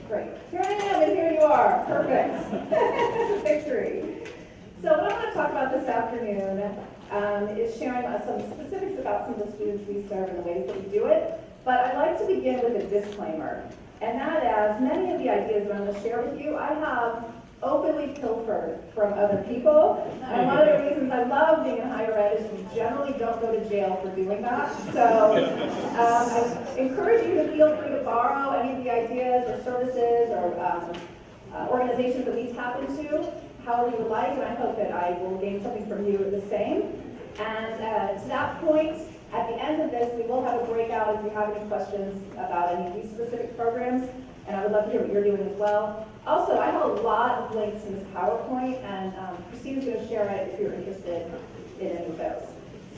Great. Here I am, and here you are. Perfect. Victory. So what I'm going to talk about this afternoon is sharing some specifics about some of the students we serve and the ways that we do it. But I'd like to begin with a disclaimer, and that is many of the ideas that I'm going to share with you, I have openly pilfered from other people. And one of the reasons I love being in higher ed is you generally don't go to jail for doing that. So I encourage you to feel free to borrow any of the ideas or services or organizations that we tap into, however you would like, and I hope that I will gain something from you the same. And to that point, at the end of this, we will have a breakout if you have any questions about any of these specific programs, and I would love to hear what you're doing as well. Also, I have a lot of links in this PowerPoint, and Christina's going to share it if you're interested in any of those.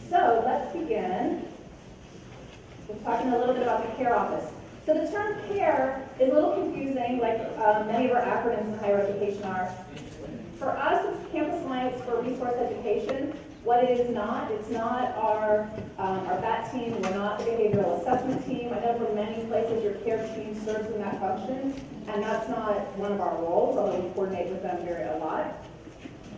So let's begin with talking a little bit about the CARE office. So the term CARE is a little confusing, like many of our acronyms in higher education are. For us, it's Campus Alliance for Resource Education. What it is not, it's not our BAT team, we're not the behavioral assessment team. I know for many places your CARE team serves in that function, and that's not one of our roles, although we coordinate with them a lot.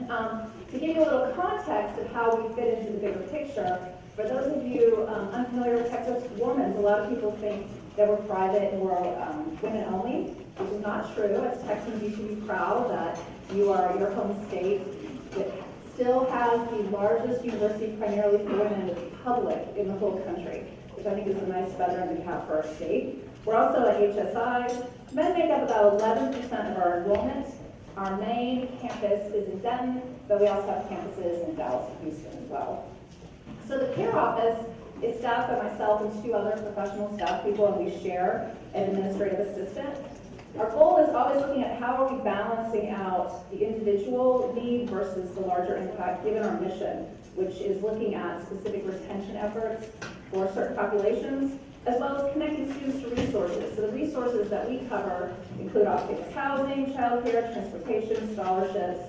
To give you a little context of how we fit into the bigger picture, for those of you unfamiliar with Texas Women's, a lot of people think that we're private and we're women only, which is not true. As Texans, you should be proud that you are your home state that still has the largest university primarily for women in the public in the whole country, which I think is a nice feather in the cap for our state. We're also at HSI. Men make up about 11% of our enrollment. Our main campus is in Denton, but we also have campuses in Dallas and Houston as well. So the CARE office is staffed by myself and 2 other professional staff people, and we share an administrative assistant. Our goal is always looking at how are we balancing out the individual need versus the larger impact given our mission, which is looking at specific retention efforts for certain populations, as well as connecting students to resources. So the resources that we cover include off-campus housing, childcare, transportation, scholarships.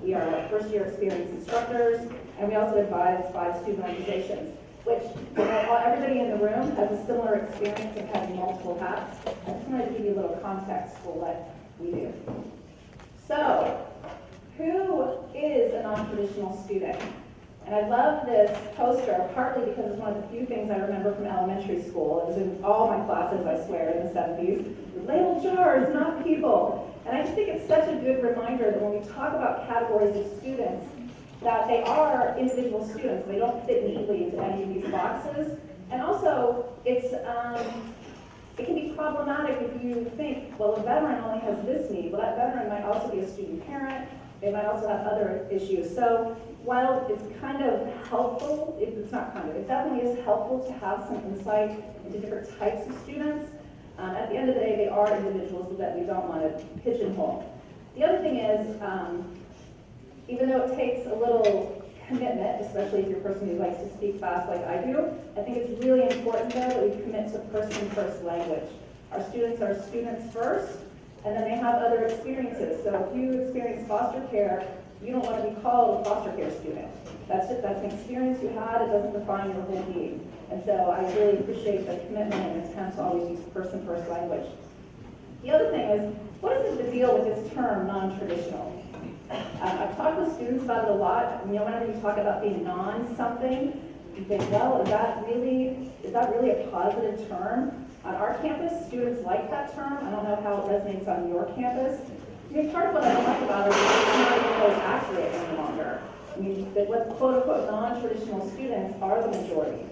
We are first-year experienced instructors, and we also advise 5 student organizations, which everybody in the room has a similar experience of having multiple hats. I just wanted to give you a little context for what we do. So, who is a non-traditional student? And I love this poster, partly because it's one of the few things I remember from elementary school. It was in all my classes, I swear, in the 70s. Label jars, not people. And I just think it's such a good reminder that when we talk about categories of students, that they are individual students. They don't fit neatly into any of these boxes. And also, it can be problematic if you think, well, a veteran only has this need. Well, that veteran might also be a student parent. They might also have other issues. So while it's kind of helpful, it's not kind of, it definitely is helpful to have some insight into different types of students. At the end of the day, they are individuals that we don't want to pigeonhole. The other thing is, even though it takes a little commitment, especially if you're a person who likes to speak fast like I do, I think it's really important, though, that we commit to person-first language. Our students are students first, and then they have other experiences. So if you experience foster care, you don't want to be called a foster care student. That's an experience you had. It doesn't define your whole being. And so I really appreciate the commitment and intent to always use person-first language. The other thing is, what is the deal with this term, non-traditional? I've talked with students about it a lot. You know, whenever you talk about being non-something, you think, well, is that really a positive term? On our campus, students like that term. I don't know how it resonates on your campus. I mean, part of what I don't like about it is it's not even really accurate any longer. I mean, what quote-unquote non-traditional students are the majority.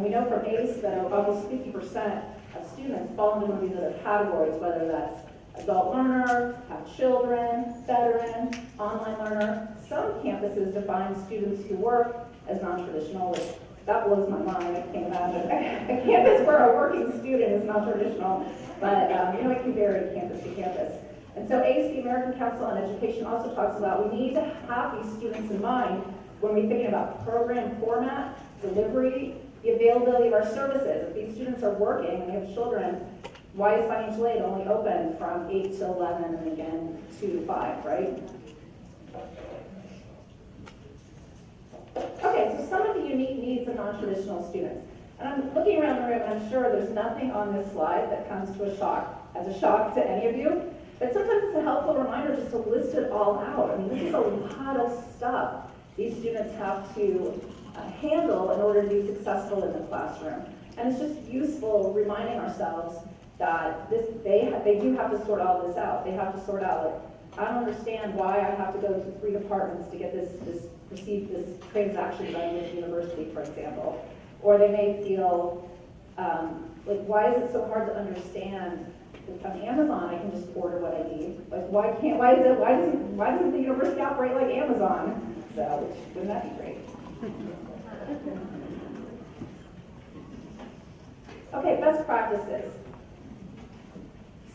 We know from ACE that almost 50% of students fall into one of these other categories, whether that's adult learner, have children, veteran, online learner. Some campuses define students who work as non-traditional, which that blows my mind. I can't imagine a campus where a working student is non-traditional, but you know, it can vary campus to campus. And so ACE, the American Council on Education, also talks about we need to have these students in mind when we're thinking about program format, delivery, the availability of our services. If these students are working and they have children, why is financial aid only open from 8 to 11 and again 2 to 5, right? Okay, so some of the unique needs of non-traditional students. And I'm looking around the room and I'm sure there's nothing on this slide that comes to a shock as a shock to any of you, but sometimes it's a helpful reminder just to list it all out. I mean, this is a lot of stuff these students have to handle in order to be successful in the classroom. And it's just useful reminding ourselves that they do have to sort all this out. They have to sort out, like, I don't understand why I have to go to 3 departments to get this transaction done with the university, for example. Or they may feel, like, why is it so hard to understand? Like, on Amazon, I can just order what I need. Like, why doesn't the university operate like Amazon? So, wouldn't that be great? Okay, best practices.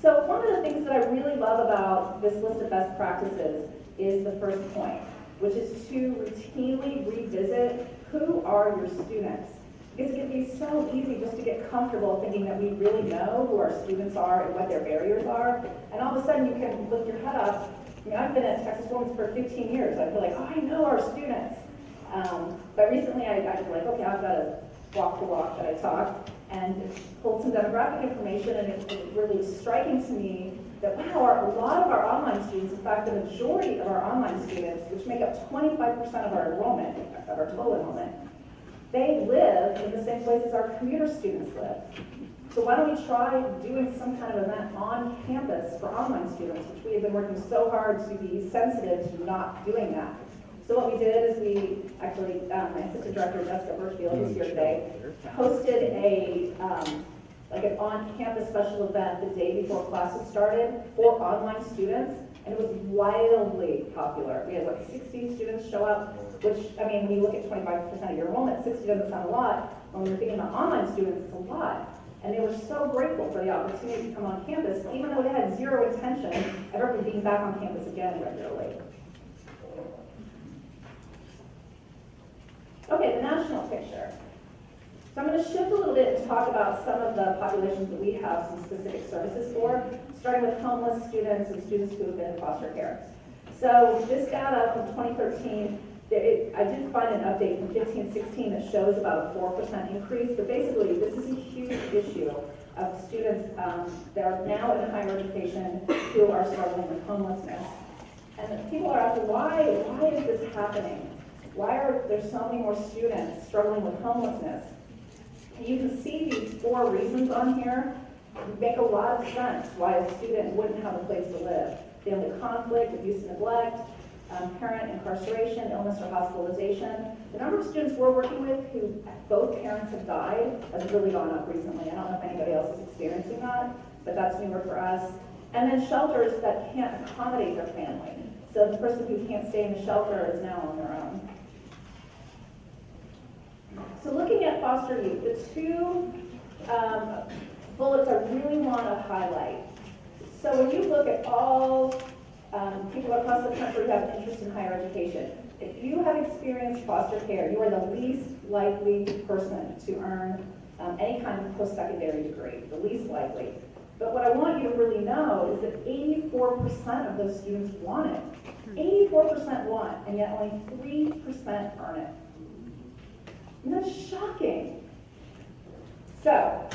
So one of the things that I really love about this list of best practices is the first point, which is to routinely revisit who are your students. Because it can be so easy just to get comfortable thinking that we really know who our students are and what their barriers are, and all of a sudden you can lift your head up. I mean, I've been at Texas Women's for 15 years. I feel like, oh, I know our students. But recently I got like, okay, I've got to walk the walk that I talked and pulled some demographic information, and it was really striking to me that, wow, a lot of our online students, in fact, the majority of our online students, which make up 25% of our enrollment, of our total enrollment, they live in the same places our commuter students live. So why don't we try doing some kind of event on campus for online students, which we have been working so hard to be sensitive to not doing that. So what we did is we actually, my assistant director, Jessica Birchfield, who's here today, hosted like an on-campus special event the day before classes started for online students, and it was wildly popular. We had, like, 60 students show up, which, I mean, when you look at 25% of your enrollment, 60 doesn't sound a lot. When we're thinking about online students, it's a lot. And they were so grateful for the opportunity to come on campus, even though they had zero intention of ever being back on campus again regularly. Okay, the national picture. So I'm going to shift a little bit and talk about some of the populations that we have some specific services for, starting with homeless students and students who have been in foster care. So this data from 2013, I did find an update from 15-16 that shows about a 4% increase, but basically this is a huge issue of students that are now in higher education who are struggling with homelessness. And people are asking, why is this happening? Why are there so many more students struggling with homelessness? And you can see these 4 reasons on here. They make a lot of sense why a student wouldn't have a place to live. Family conflict, abuse and neglect, parent incarceration, illness or hospitalization. The number of students we're working with who both parents have died has really gone up recently. I don't know if anybody else is experiencing that, but that's newer for us. And then shelters that can't accommodate their family. So the person who can't stay in the shelter is now on their own. So looking at foster youth, the 2 bullets I really want to highlight. So when you look at all people across the country who have an interest in higher education, if you have experienced foster care, you are the least likely person to earn any kind of post-secondary degree, the least likely. But what I want you to really know is that 84% of those students want it. 84% want, and yet only 3% earn it. And that's shocking. So,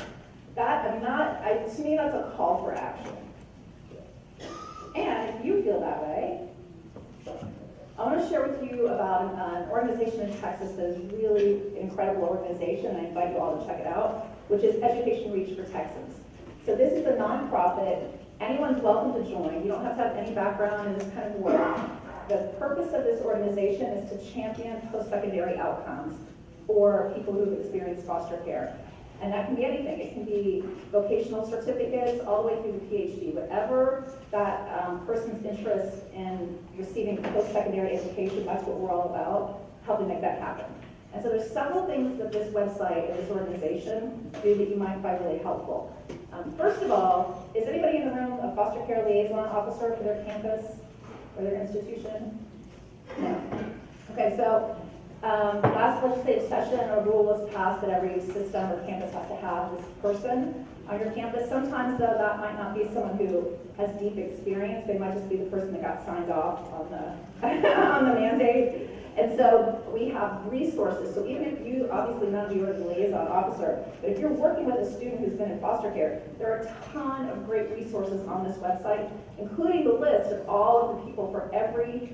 to me, that's a call for action. And if you feel that way, I want to share with you about an organization in Texas that is really an incredible organization, and I invite you all to check it out, which is Education Reach for Texans. So this is a nonprofit. Anyone's welcome to join. You don't have to have any background in this kind of work. The purpose of this organization is to champion post-secondary outcomes for people who have experienced foster care. And that can be anything. It can be vocational certificates all the way through the PhD. Whatever that person's interest in receiving post-secondary education, that's what we're all about, helping make that happen. And so there's several things that this website and this organization do that you might find really helpful. First of all, is anybody in the room a foster care liaison officer for their campus or their institution? No. Okay, so last legislative session, a rule was passed that every system or campus has to have this person on your campus. Sometimes, though, that might not be someone who has deep experience. They might just be the person that got signed off on the, on the mandate. And so we have resources. So even if you, obviously none of you are the liaison officer, but if you're working with a student who's been in foster care, there are a ton of great resources on this website, including the list of all of the people for every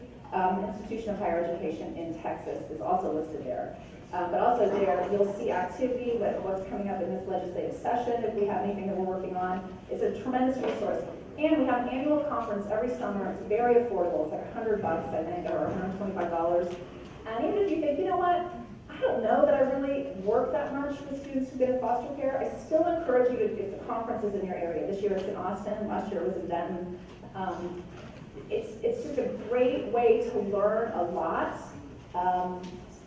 institution of higher education in Texas is also listed there. But also there, you'll see activity, what's coming up in this legislative session, if we have anything that we're working on. It's a tremendous resource. And we have an annual conference every summer. It's very affordable. It's like $100, I think, or $125. And even if you think, you know what, I don't know that I really work that much with students who've been in foster care, I still encourage you to, if the conference is in your area. This year it's in Austin, last year it was in Denton. It's just a great way to learn a lot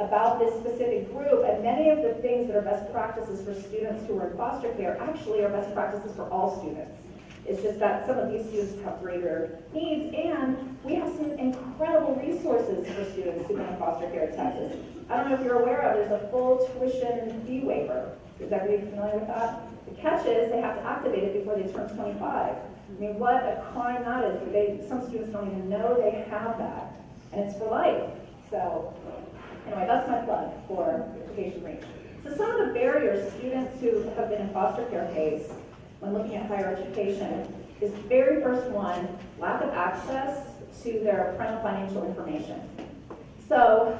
about this specific group, and many of the things that are best practices for students who are in foster care actually are best practices for all students. It's just that some of these students have greater needs, and we have some incredible resources for students who are in foster care in Texas. I don't know if you're aware of, there's a full tuition fee waiver. Is everybody familiar with that? The catch is they have to activate it before they turn 25. I mean, what a crime that is. Some students don't even know they have that, and it's for life. So anyway, that's my plug for Education Reach. So some of the barriers students who have been in foster care face when looking at higher education is the very first one, lack of access to their parental financial information. So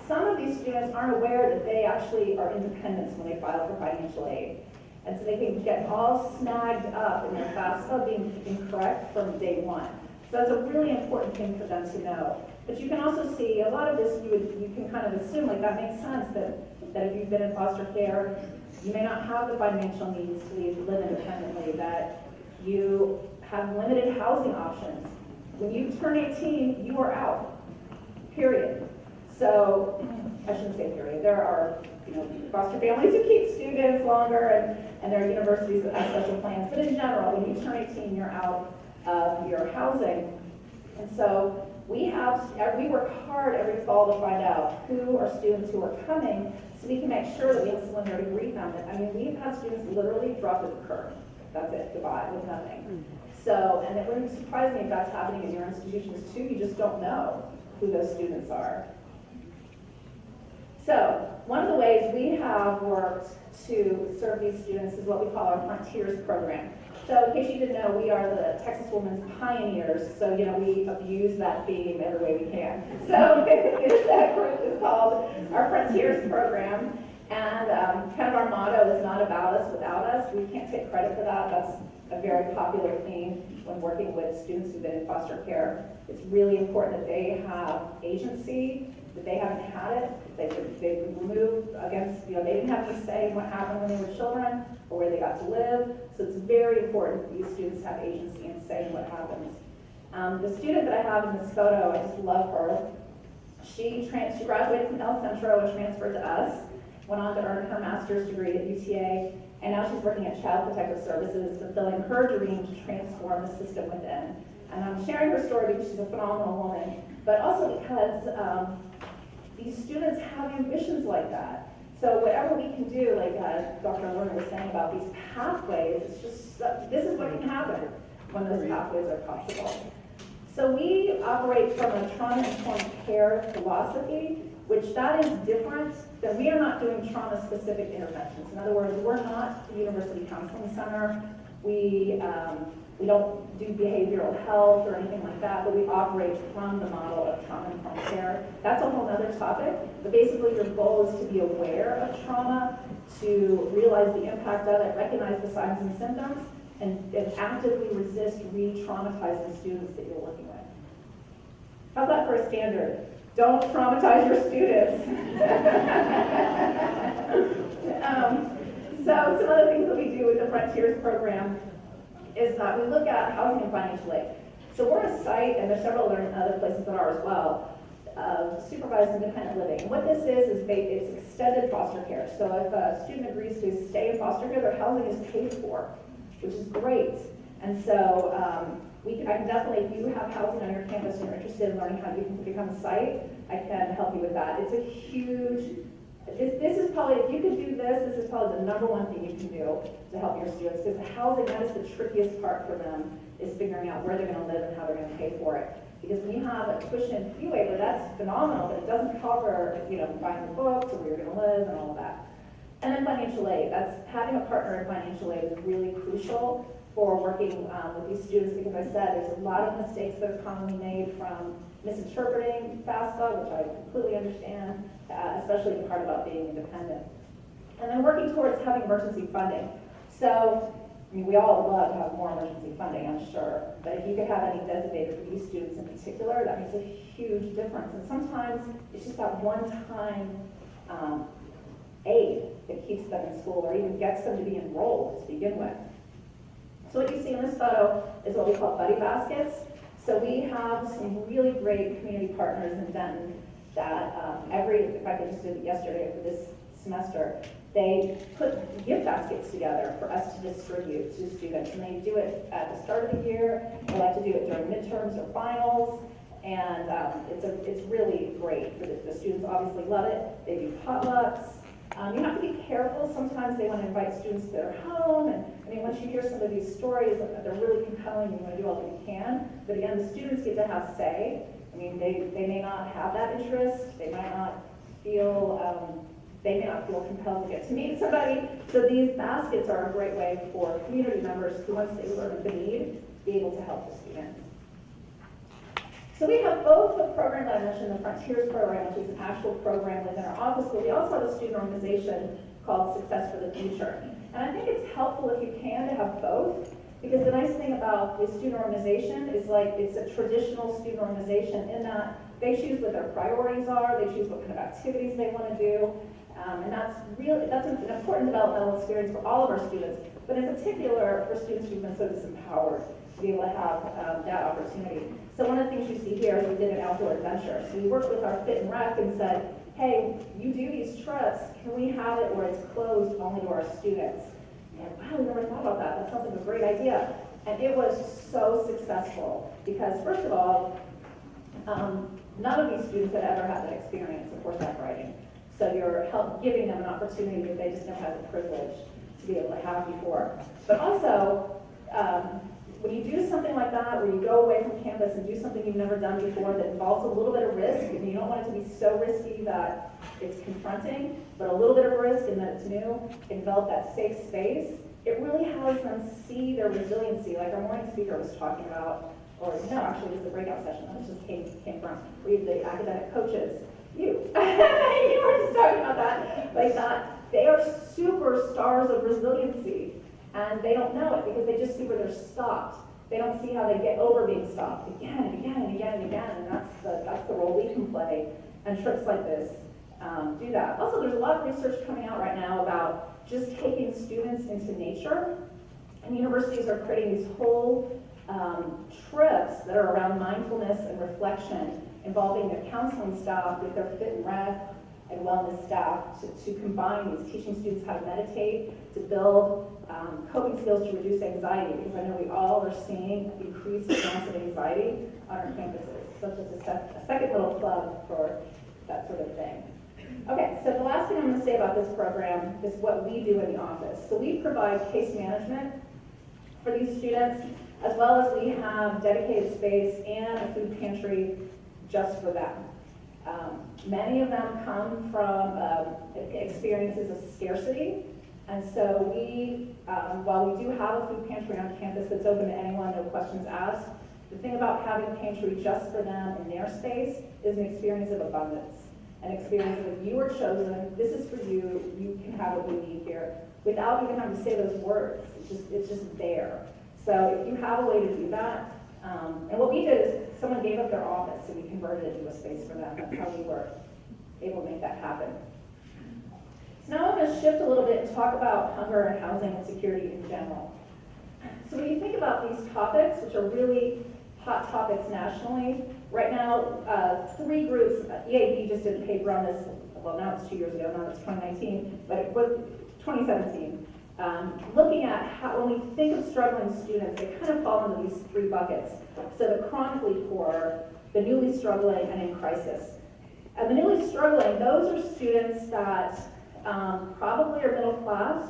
some of these students aren't aware that they actually are independents when they file for financial aid. And so they can get all snagged up in their FAFSA being incorrect from day one. So that's a really important thing for them to know. But you can also see a lot of this, you can kind of assume, like that makes sense, that if you've been in foster care, you may not have the financial needs to live independently, that you have limited housing options. When you turn 18, you are out, period. So, I shouldn't say period, there are foster families who keep students longer, and there are universities that have special plans, but in general, when you turn 18, you're out of your housing. And so we work hard every fall to find out who are students who are coming, so we can make sure that we have someone there to greet them. I mean, we've had students literally drop to the curb. That's it, goodbye, with nothing. So, and it wouldn't surprise me if that's happening in your institutions too. You just don't know who those students are. So, one of the ways we have worked to serve these students is what we call our Frontiers program. So in case you didn't know, we are the Texas Women's Pioneers, so we abuse that theme every way we can. So this group is called our Frontiers program, and kind of our motto is not about us without us. We can't take credit for that. That's a very popular theme when working with students who've been in foster care. It's really important that they have agency, that they haven't had it, they've been removed against, they didn't have any say in what happened when they were children or where they got to live. So it's very important that these students have agency and say in what happens. The student that I have in this photo, I just love her. She graduated from El Centro and transferred to us, went on to earn her master's degree at UTA, and now she's working at Child Protective Services, fulfilling her dream to transform the system within. And I'm sharing her story because she's a phenomenal woman, but also because these students have ambitions like that. So whatever we can do, like Dr. Lerner was saying about these pathways, it's just, this is what can happen when those pathways are possible. So we operate from a trauma-informed care philosophy, which that is different than we are not doing trauma-specific interventions. In other words, we're not the University Counseling Center. We don't do behavioral health or anything like that, but we operate from the model of trauma-informed care. That's a whole other topic, but basically your goal is to be aware of trauma, to realize the impact of it, recognize the signs and symptoms, and actively resist re-traumatizing students that you're working with. How's that for a standard? Don't traumatize your students. So some other things that we do with the Frontiers program is that we look at housing and financial aid. So we're a site, and there's several other places that are as well, supervised independent living. And what this is it's extended foster care. So if a student agrees to stay in foster care, their housing is paid for, which is great. And so I can definitely, if you have housing on your campus and you're interested in learning how you can become a site, I can help you with that. It's a huge, this is probably, if you can do this is probably the number one thing you can do to help your students, because the housing, that is the trickiest part for them, is figuring out where they're going to live and how they're going to pay for it. Because when you have a tuition fee waiver, that's phenomenal, but it doesn't cover, buying the books or where you're gonna live and all of that. And then financial aid, having a partner in financial aid is really crucial for working with these students, because I said there's a lot of mistakes that are commonly made from misinterpreting FAFSA, which I completely understand, especially the part about being independent. And then working towards having emergency funding. So, we all would love to have more emergency funding, I'm sure, but if you could have any designated for these students in particular, that makes a huge difference. And sometimes it's just that one-time aid that keeps them in school or even gets them to be enrolled to begin with. So what you see in this photo is what we call buddy baskets. So we have some really great community partners in Denton that in fact I just did it yesterday for this semester, they put gift baskets together for us to distribute to students. And they do it at the start of the year. They like to do it during midterms or finals. And it's really great. The students obviously love it. They do potlucks. You have to be careful. Sometimes they want to invite students to their home. And once you hear some of these stories, they're really compelling. You want to do all that you can. But again, the students get to have say. They may not have that interest. They might not feel compelled to get to meet somebody. So these baskets are a great way for community members who, once they learn the need, be able to help the students. So we have both the program that I mentioned, the Frontiers program, which is an actual program within our office, but we also have a student organization called Success for the Future. And I think it's helpful if you can to have both, because the nice thing about the student organization is it's a traditional student organization in that they choose what their priorities are, they choose what kind of activities they want to do, and that's an important developmental experience for all of our students, but in particular for students who've been so disempowered to be able to have that opportunity. So one of the things you see here is we did an outdoor adventure. So we worked with our Fit and Rec and said, hey, you do these trips, can we have it where it's closed only to our students? And wow, we never thought about that. That sounds like a great idea. And it was so successful because, first of all, none of these students had ever had that experience of horseback riding. So you're giving them an opportunity that they just never had the privilege to be able to have before. But also, when you do something like that, where you go away from campus and do something you've never done before that involves a little bit of risk, and you don't want it to be so risky that it's confronting, but a little bit of risk and that it's new, and develop that safe space, it really has them see their resiliency, like our morning speaker was talking about, or no, actually it was a breakout session, that just came from, the academic coaches, you were just talking about that, like that, they are superstars of resiliency. And they don't know it because they just see where they're stopped. They don't see how they get over being stopped again and again and again and again. And that's the role we can play. And trips like this do that. Also, there's a lot of research coming out right now about just taking students into nature. And universities are creating these whole trips that are around mindfulness and reflection, involving their counseling staff with their Fit and Rec and wellness staff to combine these, teaching students how to meditate, to build coping skills to reduce anxiety, because I know we all are seeing increased amounts of anxiety on our campuses. So just a second little plug for that sort of thing. Okay, so the last thing I'm going to say about this program is what we do in the office. So we provide case management for these students, as well as we have dedicated space and a food pantry just for them. Many of them come from experiences of scarcity, and so we, while we do have a food pantry on campus that's open to anyone, no questions asked, the thing about having a pantry just for them in their space is an experience of abundance, an experience of if you were chosen, this is for you, you can have what you need here, without even having to say those words. It's just there. So if you have a way to do that, and what we did is someone gave up their office and we converted it into a space for them. That's how we were able to make that happen. So now I'm going to shift a little bit and talk about hunger and housing and security in general. So when you think about these topics, which are really hot topics nationally, right now, 3 groups, EAB just did a paper on this, well now it's 2 years ago, now it's 2019, but it was 2017. Looking at how, when we think of struggling students, they kind of fall into these 3 buckets. So the chronically poor, the newly struggling, and in crisis. And the newly struggling, those are students that probably are middle class,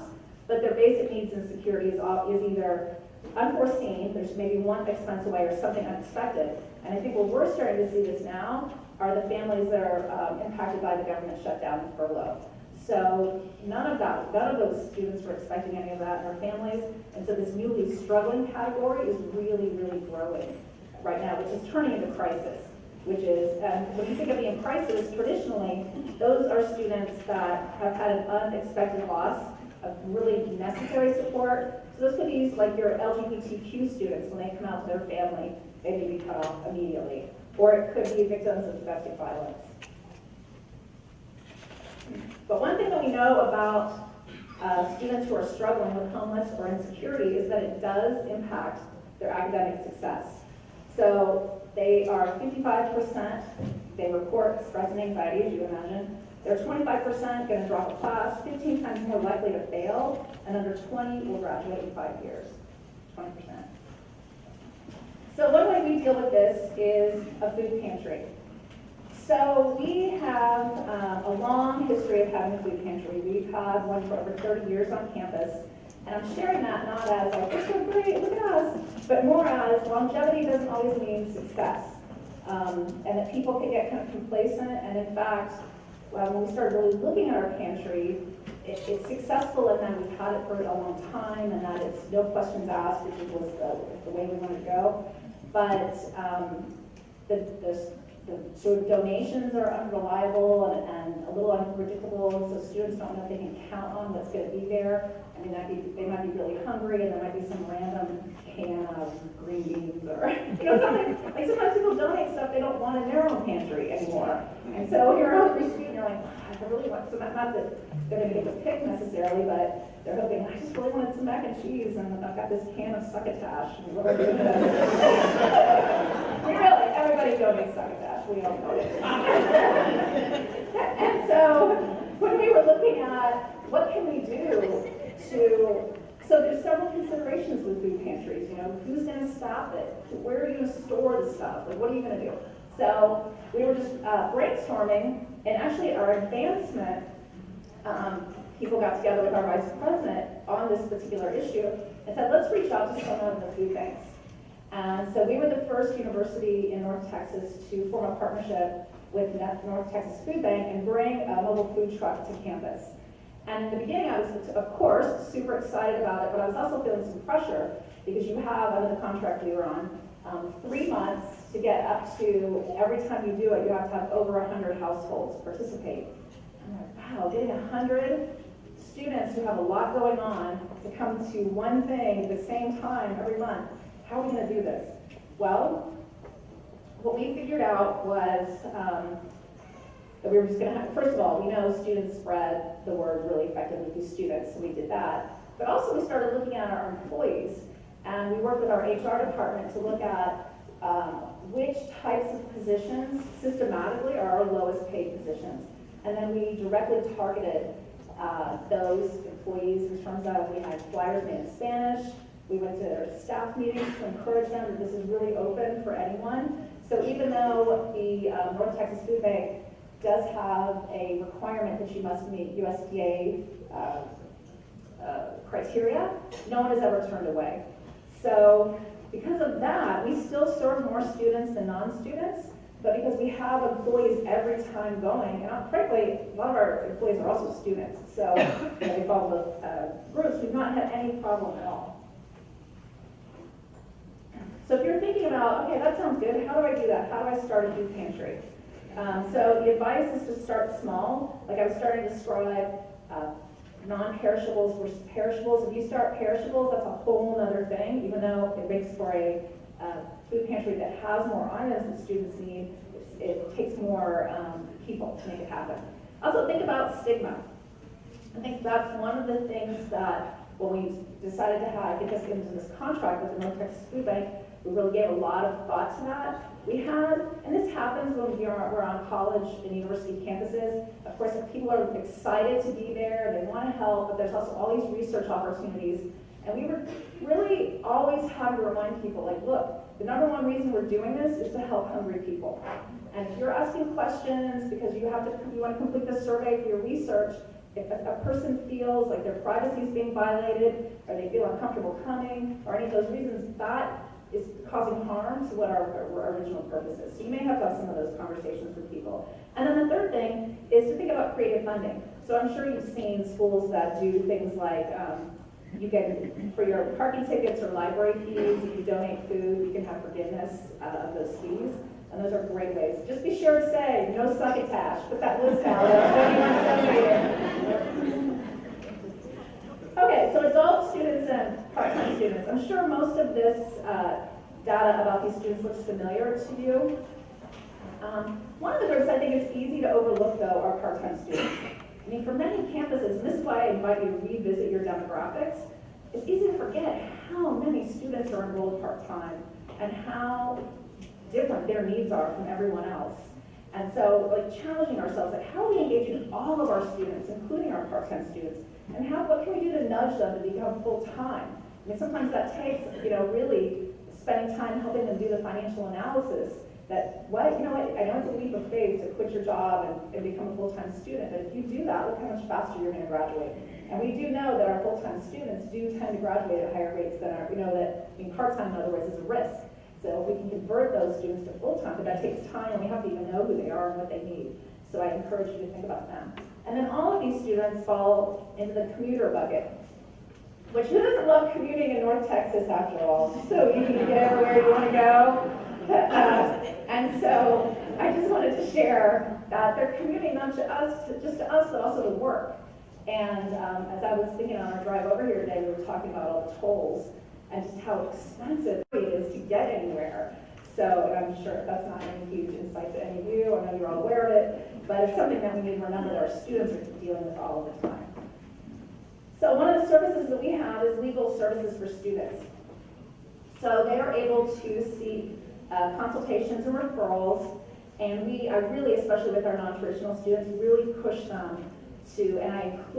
but their basic needs and security is either unforeseen, there's maybe one expense away or something unexpected. And I think where we're starting to see this now are the families that are impacted by the government shutdown and furlough. So none of those students were expecting any of that in their families. And so this newly struggling category is really, really growing right now, which is turning into crisis. Which is, when you think of being crisis, traditionally, those are students that have had an unexpected loss of really necessary support. So those could be like your LGBTQ students, when they come out to their family, they may be cut off immediately. Or it could be victims of domestic violence. But one thing that we know about students who are struggling with homeless or insecurity is that it does impact their academic success. So they are 55%, they report expressing anxiety, as you imagine. They're 25% going to drop a class, 15 times more likely to fail, and under 20 will graduate in 5 years, 20%. So one way we deal with this is a food pantry. So we have a long history of having a food pantry. We've had one for over 30 years on campus. And I'm sharing that not as like, we're so great, look at us, but more as longevity doesn't always mean success. And that people can get kind of complacent. And in fact, when we started really looking at our pantry, it's successful in that we've had it for a long time and that it's no questions asked, which was the way we wanted to go. But the sort of donations are unreliable and a little unpredictable, so students don't know if they can count on what's going to be there. I mean, they might be really hungry, and there might be some random can of green beans or something. Like sometimes people donate stuff they don't want in their own pantry anymore. And so you're a hungry student, you're like, I really want some, not that they're going to get the pick necessarily, but they're hoping, I just really wanted some mac and cheese, and I've got this can of succotash. And what do I do with this? Really, everybody donates succotash. We all know it. And so when we were looking at what can we do so there's several considerations with food pantries. Who's going to staff it? Where are you going to store the stuff? Like, what are you going to do? So we were just brainstorming, and actually our advancement people got together with our vice president on this particular issue and said, let's reach out to some of the food banks. And so we were the first university in North Texas to form a partnership with North Texas Food Bank and bring a mobile food truck to campus. And in the beginning, I was, of course, super excited about it, but I was also feeling some pressure because you have, under the contract we were on, 3 months to get up to, every time you do it, you have to have over 100 households participate. I'm like, wow, getting 100 students who have a lot going on to come to one thing at the same time every month. How are we going to do this? Well, what we figured out was that we were just going to have, first of all, we know students spread the word really effectively through students, so we did that. But also we started looking at our employees, and we worked with our HR department to look at which types of positions systematically are our lowest paid positions. And then we directly targeted those employees in terms of, we had flyers made in Spanish, we went to their staff meetings to encourage them that this is really open for anyone. So even though the North Texas Food Bank does have a requirement that you must meet USDA criteria, no one is ever turned away. So because of that, we still serve more students than non-students, but because we have employees every time going, and frankly, a lot of our employees are also students, so they follow the groups, we've not had any problem at all. So if you're thinking about, okay, that sounds good, how do I do that? How do I start a food pantry? So the advice is to start small. Like I was starting to describe non-perishables versus perishables. If you start perishables, that's a whole other thing, even though it makes for a food pantry that has more items that students need, it takes more people to make it happen. Also think about stigma. I think that's one of the things that when we decided to get us into this contract with the North Texas Food Bank, we really gave a lot of thought to that. We had, and this happens when we're on college and university campuses, of course, if people are excited to be there, they want to help, but there's also all these research opportunities. And we were really always having to remind people, like, look, the number one reason we're doing this is to help hungry people. And if you're asking questions because you want to complete the survey for your research, if a person feels like their privacy is being violated, or they feel uncomfortable coming, or any of those reasons, that is causing harm to what our original purpose is. So you may have to have some of those conversations with people. And then the third thing is to think about creative funding. So I'm sure you've seen schools that do things like you can, for your parking tickets or library fees, if you donate food, you can have forgiveness of those fees. And those are great ways. Just be sure to say, no succotash. Put that list out there. Okay, so adult students and part-time students. I'm sure most of this data about these students looks familiar to you. One of the groups I think it's easy to overlook, though, are part-time students. I mean, for many campuses, and this is why I invite you to revisit your demographics, it's easy to forget how many students are enrolled part-time and how different their needs are from everyone else. And so, like, challenging ourselves, like, how are we engaging all of our students, including our part-time students, and what can we do to nudge them to become full-time? I mean, sometimes that takes, really spending time helping them do the financial analysis that, I know it's a leap of faith to quit your job and become a full-time student, but if you do that, look how much faster you're gonna graduate. And we do know that our full-time students do tend to graduate at higher rates than our, part-time, in other words, is a risk. So we can convert those students to full-time, but that takes time, and we have to even know who they are and what they need. So I encourage you to think about them. And then all of these students fall into the commuter bucket, which who doesn't love commuting in North Texas after all? It's so easy to get everywhere you want to go. And so I just wanted to share that they're commuting not just to us, but also to work. And as I was thinking on our drive over here today, we were talking about all the tolls and just how expensive it is to get anywhere. So, and I'm sure that's not any huge insight to any of you. I know you're all aware of it, but it's something that we need to remember that our students are dealing with all of the time. So one of the services that we have is legal services for students. So they are able to seek consultations and referrals, and I really, especially with our non-traditional students, really push them to, and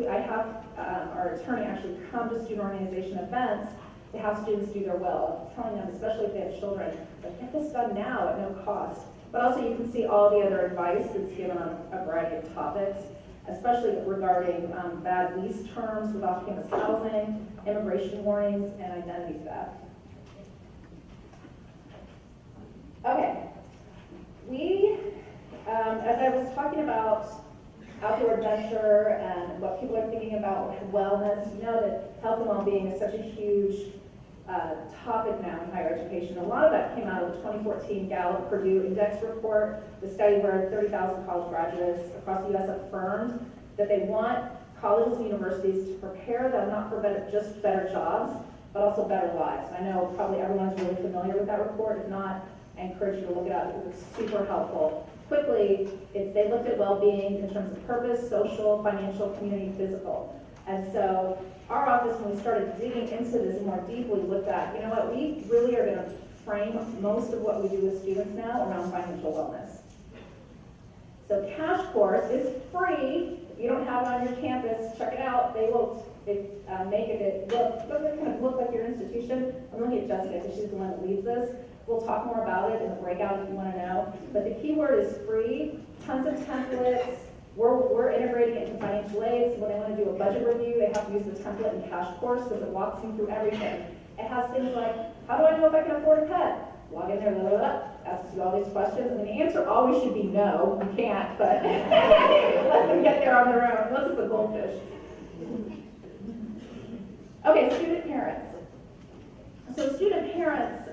I have our attorney actually come to student organization events to have students do their will, telling them, especially if they have children, like, get this done now at no cost. But also you can see all the other advice that's given on a variety of topics, especially regarding bad lease terms with off-campus housing, immigration warnings, and identity theft. Okay, as I was talking about outdoor adventure and what people are thinking about wellness, you know that health and well-being is such a huge topic now in higher education. A lot of that came out of the 2014 Gallup-Purdue Index report, the study where 30,000 college graduates across the U.S. affirmed that they want colleges and universities to prepare them not for just better jobs, but also better lives. And I know probably everyone's really familiar with that report. If not, I encourage you to look it up because it's super helpful. Quickly, they looked at well-being in terms of purpose, social, financial, community, physical. And so our office, when we started digging into this more deeply, looked at, we really are going to frame most of what we do with students now around financial wellness. So Cash Course is free. If you don't have it on your campus, check it out. They will make it look like your institution. I'm looking at Jessica because she's the one that leads this. We'll talk more about it in the breakout if you want to know. But the key word is free. Tons of templates. We're integrating it into financial aid. So when they want to do a budget review, they have to use the template in Cash Course because it walks them through everything. It has things like, how do I know if I can afford a pet? Log in there, asks you all these questions. And the answer always should be no. You can't, but let them get there on their own. Unless it's a goldfish. Okay, student parents. So student parents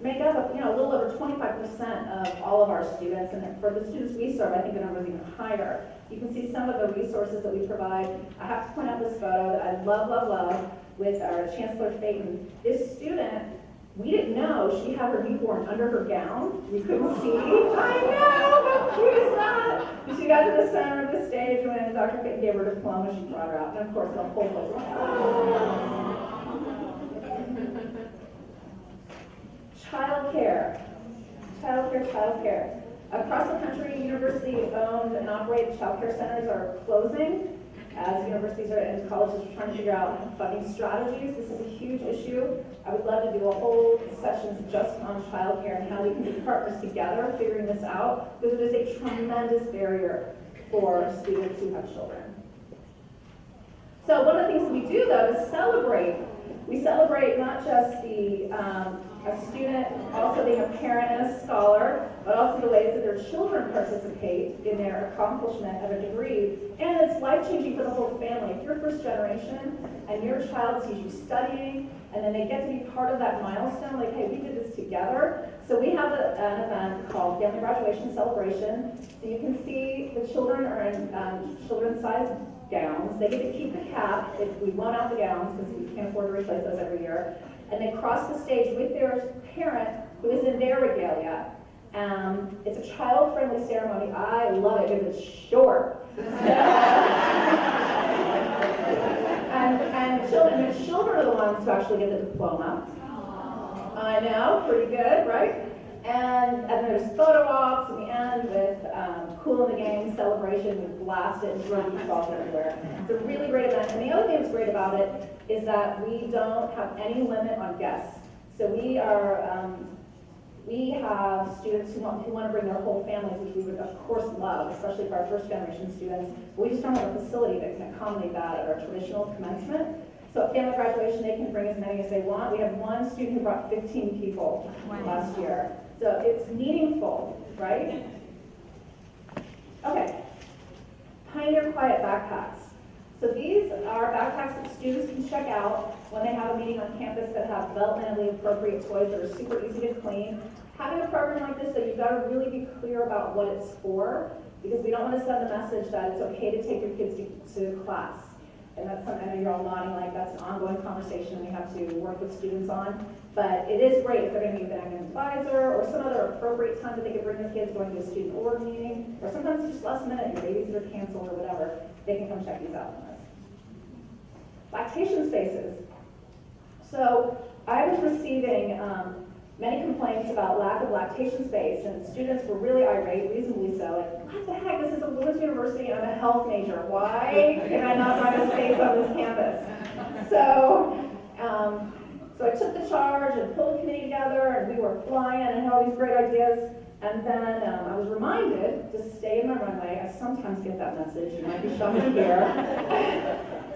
make up a little over 25% of all of our students, and for the students we serve, I think the number is even higher. You can see some of the resources that we provide. I have to point out this photo that I love with our Chancellor Phaeton. This student, we didn't know she had her newborn under her gown. We couldn't see. I know, how cute is that? And she got to the center of the stage when Dr. Phaeton gave her diploma, she brought her out, and of course the whole place went, oh. Childcare. Across the country, university-owned and operated childcare centers are closing as universities and colleges are trying to figure out funding strategies. This is a huge issue. I would love to do a whole session just on childcare and how we can be partners together figuring this out, because it is a tremendous barrier for students who have children. So one of the things we do, though, is celebrate. We celebrate not just a student also being a parent and a scholar, but also the ways that their children participate in their accomplishment of a degree. And it's life-changing for the whole family. If you're first generation and your child sees you studying, and then they get to be part of that milestone, like, hey, we did this together. So we have an event called Family Graduation Celebration. So you can see the children are in children's-sized gowns. They get to keep the cap if we loan out the gowns because we can't afford to replace those every year. And they cross the stage with their parent who is in their regalia. It's a child-friendly ceremony. I love it because it's short. and the children are the ones who actually get the diploma. I know, pretty good, right? And there's photo ops in the end with Cool in the Gang celebration. We blast it and throw beach balls everywhere. It's a really great event. And the other thing that's great about it is that we don't have any limit on guests. So we have students who want to bring their whole families, which we would of course love, especially for our first generation students. But we just don't have a facility that can accommodate that at our traditional commencement. So at family graduation, they can bring as many as they want. We have one student who brought 15 people last year. So it's meaningful, right? Okay. Pioneer Quiet backpacks. So these are backpacks that students can check out when they have a meeting on campus that have developmentally appropriate toys that are super easy to clean. Having a program like this, that you've got to really be clear about what it's for, because we don't want to send the message that it's okay to take your kids to class. And that's something, I know you're all nodding like that's an ongoing conversation we have to work with students on. But it is great if they're going to meet with an advisor or some other appropriate time that they could bring their kids going to a student org meeting, or sometimes it's just last minute, your babies are canceled or whatever, they can come check these out with us. Lactation spaces. So I was receiving many complaints about lack of lactation space, and students were really irate, reasonably so, like, what the heck, this is a women's university and I'm a health major. Why can I not find a space on this campus? So I took the charge and pulled a committee together, and we were flying and had all these great ideas. And then I was reminded to stay in my runway. I sometimes get that message, you might be shocked to hear.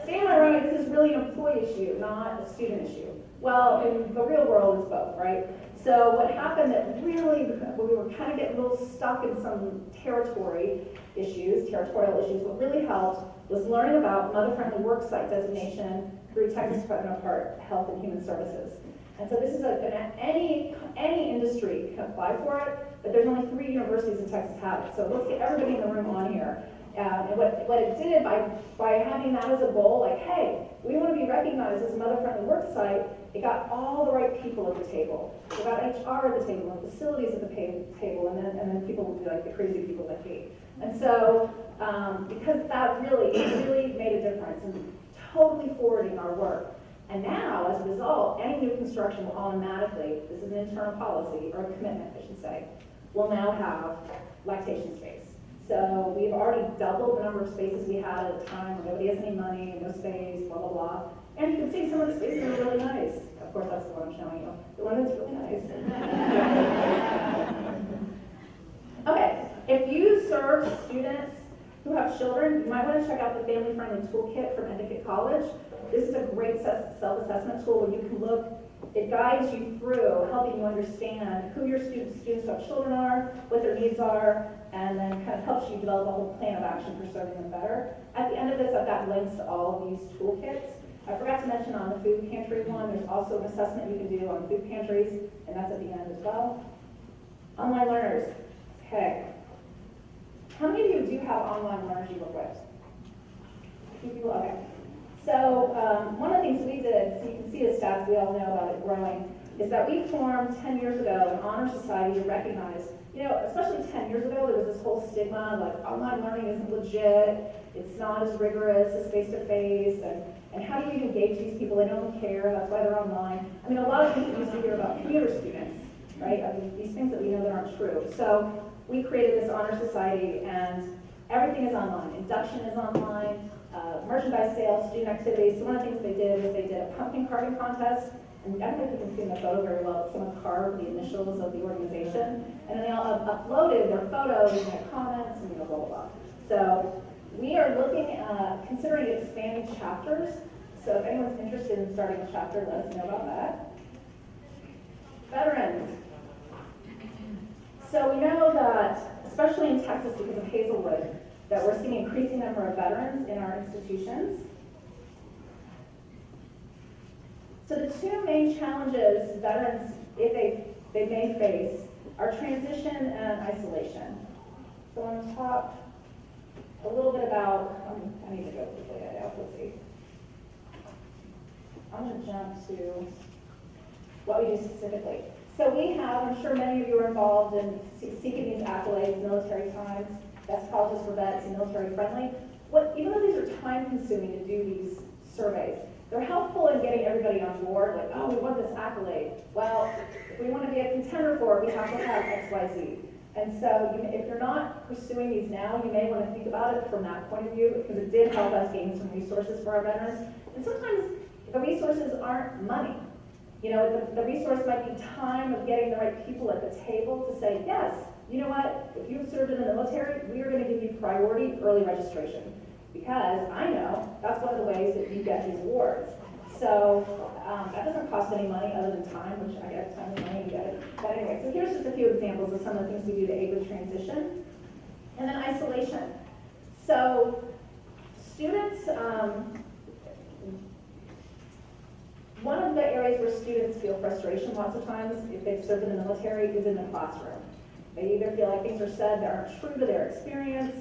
Stay in my runway, this is really an employee issue, not a student issue. Well, in the real world, it's both, right? So what happened that really, we were kind of getting a little stuck in some territorial issues, what really helped was learning about mother-friendly worksite designation through Texas Department of Health and Human Services. And so this is any industry can apply for it, but there's only 3 universities in Texas have it. So let's get everybody in the room on here. And what it did by having that as a goal, like, hey, we want to be recognized as a mother-friendly worksite, it got all the right people at the table. It got HR at the table, and facilities at the table, and then people will be like the crazy people that hate. And so, because that really made a difference in totally forwarding our work. And now, as a result, any new construction will automatically, this is an internal policy, or a commitment, I should say, will now have lactation space. So we've already doubled the number of spaces we had at a time where nobody has any money, no space, blah, blah, blah. And you can see some of the spaces are really nice. Of course, that's the one I'm showing you. The one that's really nice. Okay, if you serve students who have children, you might want to check out the Family Friendly Toolkit from Endicott College. This is a great self-assessment tool where you can look, it guides you through helping you understand who your students who have children are, what their needs are, and then kind of helps you develop a whole plan of action for serving them better. At the end of this, I've got links to all of these toolkits. I forgot to mention on the food pantry one, there's also an assessment you can do on food pantries, and that's at the end as well. Online learners. Okay. How many of you do have online learners you work with? 2 people? Okay. So one of the things we did, so you can see the stats, we all know about it growing, is that we formed 10 years ago an honor society to recognize, especially 10 years ago, there was this whole stigma, like online learning isn't legit, it's not as rigorous as face-to-face, and how do you engage these people? They don't care, that's why they're online. I mean, a lot of things we used to hear about computer students, right? I mean, these things that we know that aren't true. So we created this honor society, and everything is online. Induction is online, merchandise sales, student activities. So one of the things they did is they did a pumpkin carving contest, and I don't know if you can see in the photo very well, but someone carved the initials of the organization, and then they all uploaded their photos and their comments and blah, blah, blah. So We are looking at considering expanding chapters. So if anyone's interested in starting a chapter, let us know about that. Veterans. So we know that, especially in Texas because of Hazelwood, that we're seeing increasing number of veterans in our institutions. So the two main challenges veterans, if they may face, are transition and isolation. So I want to talk a little bit about, I need to go quickly, let's see. I'm going to jump to what we do specifically. So we have, I'm sure many of you are involved in seeking these accolades, military times, best colleges for vets, and military friendly. Even though these are time consuming to do these surveys, they're helpful in getting everybody on board, like, oh, we want this accolade. Well, if we want to be a contender for it, we have to have X, Y, Z. And so if you're not pursuing these now, you may want to think about it from that point of view, because it did help us gain some resources for our veterans. And sometimes the resources aren't money. You know, the resource might be time of getting the right people at the table to say, yes, you know what, if you've served in the military, we are going to give you priority early registration. Because I know that's one of the ways that you get these awards. So that doesn't cost any money other than time, which I get time and money, you get it. But anyway, so here's just a few examples of some of the things we do to aid with transition. And then isolation. So students, one of the areas where students feel frustration lots of times, if they've served in the military, is in the classroom. They either feel like things are said that aren't true to their experience,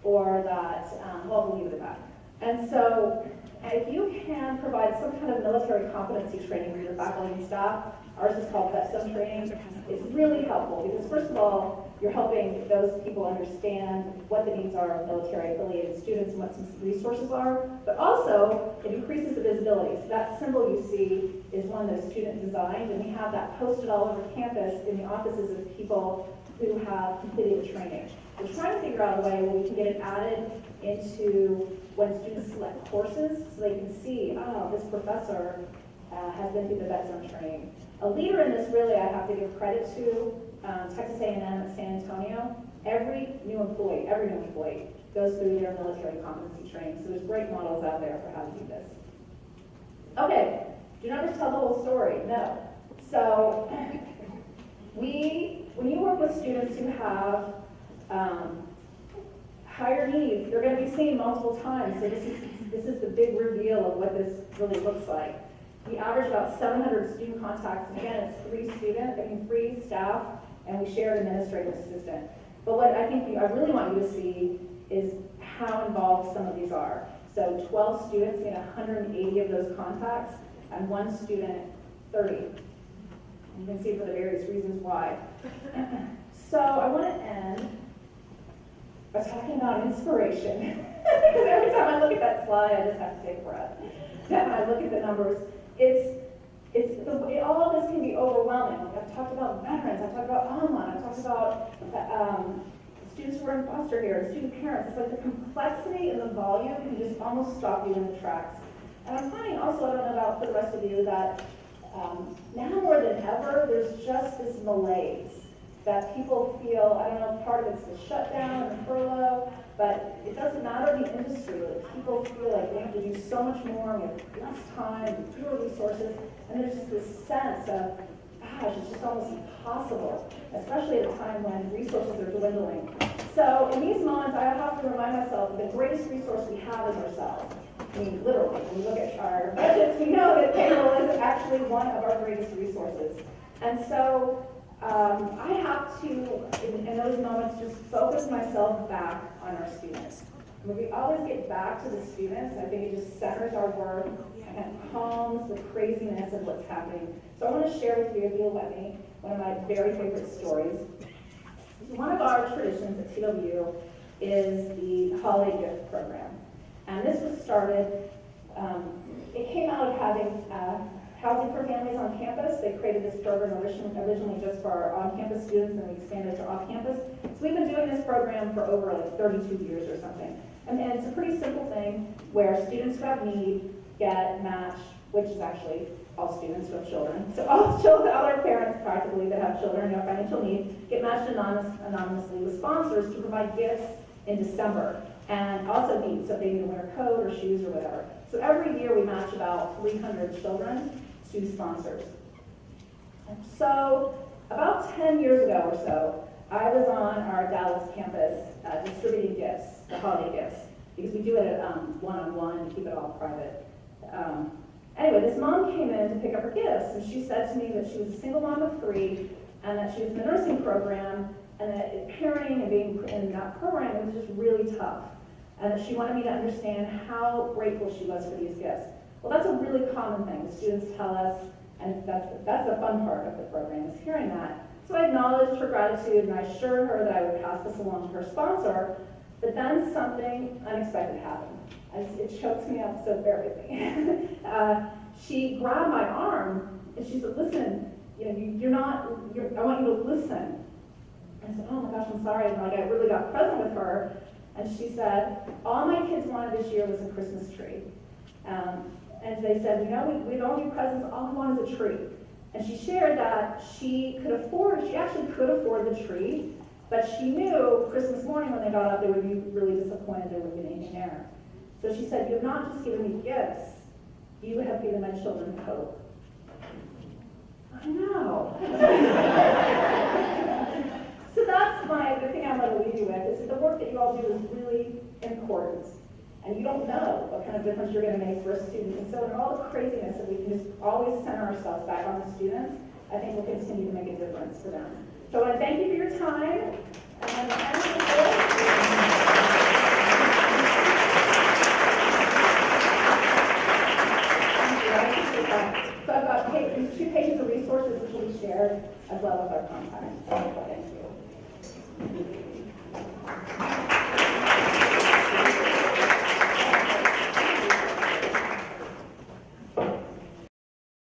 or that, well, we'll leave it at that. And so, if you can provide some kind of military competency training for your faculty and staff, ours is called VetSum training, it's really helpful because first of all, you're helping those people understand what the needs are of military-affiliated students and what some resources are, but also it increases the visibility. So that symbol you see is one that a student designed, and we have that posted all over campus in the offices of people who have completed the training. We're trying to figure out a way where we can get it added into when students select courses so they can see, oh, this professor has been through the VetSum training. A leader in this, really, I have to give credit to Texas A&M at San Antonio. Every new employee goes through their military competency training. So there's great models out there for how to do this. Okay, do not just tell the whole story, no. So when you work with students who have higher needs, they're going to be seen multiple times. So this is the big reveal of what this really looks like. We average about 700 student contacts, and again, it's 3 staff, and we share an administrative assistant. But what I really want you to see is how involved some of these are. So 12 students made 180 of those contacts, and 1 student 30. You can see for the various reasons why. So I want to end by talking about inspiration. Because every time I look at that slide, I just have to take a breath. When I look at the numbers, all of this can be overwhelming. Like I've talked about veterans, I've talked about online, I've talked about students who are in foster care, and student parents. It's like the complexity and the volume can just almost stop you in the tracks. And I'm finding also, I don't know about for the rest of you, that now more than ever, there's just this malaise that people feel. I don't know if part of it's the shutdown and the furlough, but it doesn't matter the industry. Like people feel like they have to do so much more with less time, fewer resources, and there's just this sense of, gosh, it's just almost impossible, especially at a time when resources are dwindling. So in these moments, I have to remind myself that the greatest resource we have is ourselves. I mean, literally, when we look at our budgets, we know that payroll is actually one of our greatest resources. And so I have to, in those moments, just focus myself back on our students. When we always get back to the students, I think it just centers our work and calms the craziness of what's happening. So I want to share with you, if you'll let me, one of my very favorite stories. One of our traditions at TW is the Holiday Gift Program. And this was started, it came out of having housing for families on campus. They created this program originally just for our on-campus students, and we expanded to off-campus. So we've been doing this program for over like 32 years or something. And it's a pretty simple thing where students who have need get matched, which is actually all students who have children. So all children, all our parents practically that have children who have financial need get matched anonymously with sponsors to provide gifts in December. and also needs, so if they need a winter coat or shoes or whatever. So every year we match about 300 children to sponsors. So about 10 years ago or so, I was on our Dallas campus distributing gifts, the holiday gifts, because we do it at one-on-one to keep it all private. Anyway, this mom came in to pick up her gifts, and she said to me that she was a single mom of 3, and that she was in the nursing program, and that parenting and being in that program was just really tough, and that she wanted me to understand how grateful she was for these gifts. Well, that's a really common thing. The students tell us, and that's the fun part of the program, is hearing that. So I acknowledged her gratitude, and I assured her that I would pass this along to her sponsor, but then something unexpected happened. It chokes me up, so bear with me. She grabbed my arm, and she said, listen, I want you to listen. I said, oh my gosh, I'm sorry. And I really got present with her. And she said, all my kids wanted this year was a Christmas tree. And they said, we don't do presents, all we want is a tree. And she shared that she actually could afford the tree, but she knew Christmas morning when they got up, they would be really disappointed there wouldn't be anything there. So she said, you have not just given me gifts, you have given my children hope. I know. So that's the thing I want to leave you with, is that the work that you all do is really important. And you don't know what kind of difference you're going to make for a student. And so in all the craziness that we can just always center ourselves back on the students, I think we'll continue to make a difference for them. So I want to thank you for your time. So I've got 2 pages of resources which will be shared as well as our contact. Thank you.